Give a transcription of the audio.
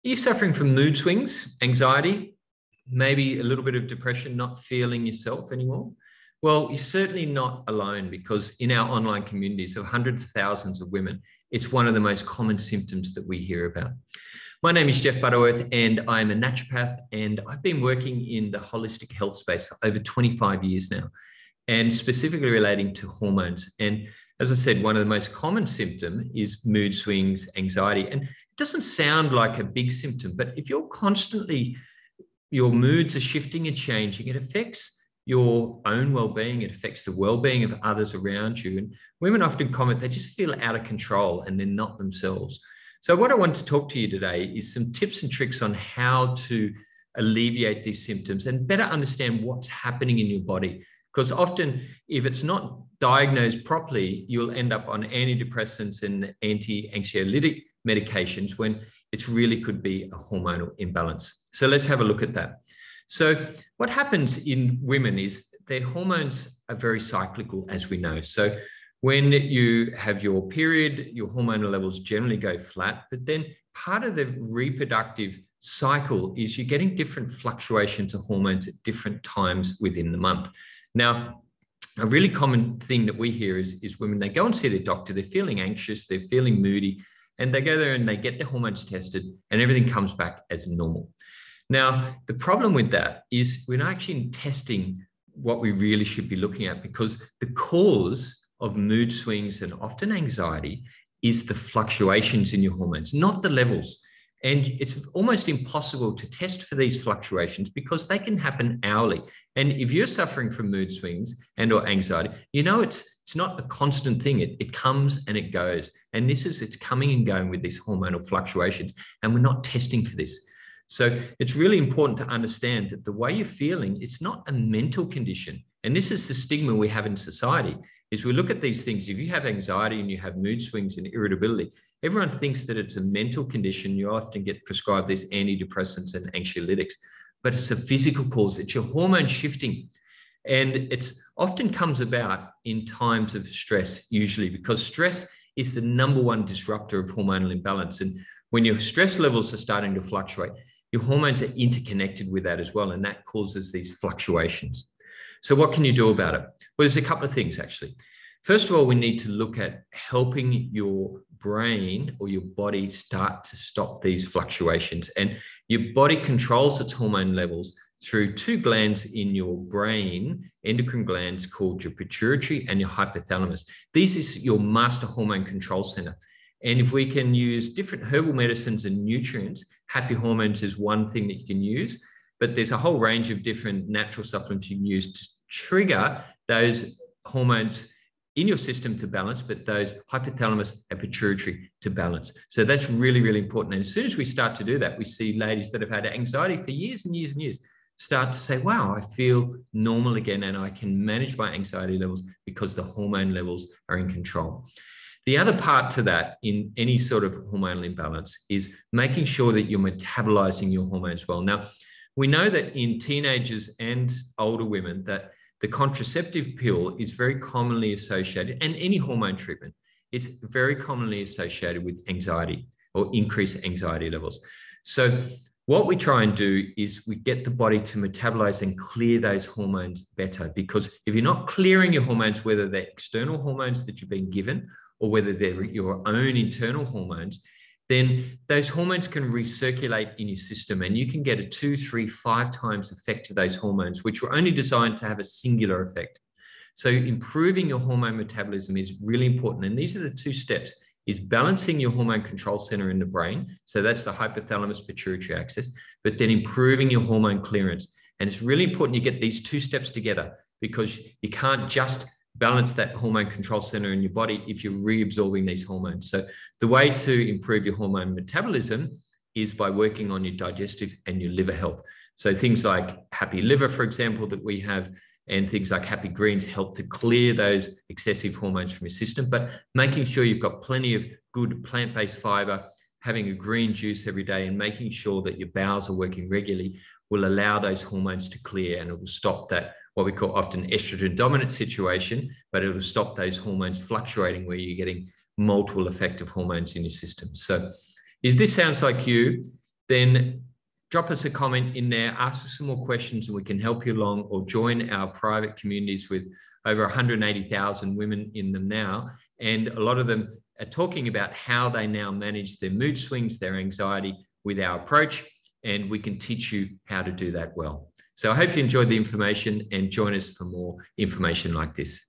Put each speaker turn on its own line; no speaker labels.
Are you suffering from mood swings, anxiety, maybe a little bit of depression, not feeling yourself anymore? Well, you're certainly not alone, because in our online communities of hundreds of thousands of women, it's one of the most common symptoms that we hear about. My name is Jeff Butterworth, and I'm a naturopath, and I've been working in the holistic health space for over 25 years now, and specifically relating to hormones. And as I said, one of the most common symptoms is mood swings, anxiety, and it doesn't sound like a big symptom, but if you're constantly, your moods are shifting and changing, it affects your own well-being, it affects the well-being of others around you. And women often comment they just feel out of control and they're not themselves. So what I want to talk to you today is some tips and tricks on how to alleviate these symptoms and better understand what's happening in your body. Because often, if it's not diagnosed properly, you'll end up on antidepressants and anti-anxiolytic medications when it really could be a hormonal imbalance. So let's have a look at that. So what happens in women is their hormones are very cyclical, as we know. So when you have your period, your hormonal levels generally go flat, but then part of the reproductive cycle is you're getting different fluctuations of hormones at different times within the month. Now, a really common thing that we hear is women, they go and see their doctor, they're feeling anxious, they're feeling moody, and they go there and they get their hormones tested and everything comes back as normal. Now, the problem with that is we're not actually testing what we really should be looking at, because the cause of mood swings and often anxiety is the fluctuations in your hormones, not the levels. And it's almost impossible to test for these fluctuations because they can happen hourly. And if you're suffering from mood swings and or anxiety, you know it's not a constant thing. It comes and it goes. And it's coming and going with these hormonal fluctuations. And we're not testing for this. So it's really important to understand that the way you're feeling, it's not a mental condition. And this is the stigma we have in society, is we look at these things. If you have anxiety and you have mood swings and irritability, everyone thinks that it's a mental condition. You often get prescribed these antidepressants and anxiolytics, but it's a physical cause. It's your hormone shifting. And it often comes about in times of stress, usually, because stress is the #1 disruptor of hormonal imbalance. And when your stress levels are starting to fluctuate, your hormones are interconnected with that as well. And that causes these fluctuations. So what can you do about it? Well, there's a couple of things, actually. First of all, we need to look at helping your brain or your body start to stop these fluctuations. And your body controls its hormone levels through 2 glands in your brain, endocrine glands called your pituitary and your hypothalamus. This is your master hormone control center. And if we can use different herbal medicines and nutrients, happy hormones is one thing that you can use, but there's a whole range of different natural supplements you can use to trigger those hormones in your system to balance, but those hypothalamus and pituitary to balance. So that's really, really important. And as soon as we start to do that, we see ladies that have had anxiety for years and years and years start to say, wow, I feel normal again and I can manage my anxiety levels because the hormone levels are in control. The other part to that in any sort of hormonal imbalance is making sure that you're metabolizing your hormones well. Now, we know that in teenagers and older women that the contraceptive pill is very commonly associated, and any hormone treatment is very commonly associated with anxiety or increased anxiety levels. So what we try and do is we get the body to metabolize and clear those hormones better, because if you're not clearing your hormones, whether they're external hormones that you've been given or whether they're your own internal hormones, then those hormones can recirculate in your system and you can get a 2, 3, 5 times effect of those hormones, which were only designed to have a singular effect. So improving your hormone metabolism is really important. And these are the 2 steps, is balancing your hormone control center in the brain. So that's the hypothalamus pituitary axis, but then improving your hormone clearance. And it's really important you get these 2 steps together, because you can't just balance that hormone control center in your body if you're reabsorbing these hormones. So the way to improve your hormone metabolism is by working on your digestive and your liver health. So things like happy liver, for example, that we have, and things like happy greens help to clear those excessive hormones from your system, but making sure you've got plenty of good plant-based fiber, having a green juice every day, and making sure that your bowels are working regularly will allow those hormones to clear, and it will stop that what we call often estrogen dominant situation, but it will stop those hormones fluctuating where you're getting multiple effective hormones in your system. So if this sounds like you, then drop us a comment in there, ask us some more questions and we can help you along, or join our private communities with over 180,000 women in them now. And a lot of them are talking about how they now manage their mood swings, their anxiety with our approach, and we can teach you how to do that well. So I hope you enjoyed the information, and join us for more information like this.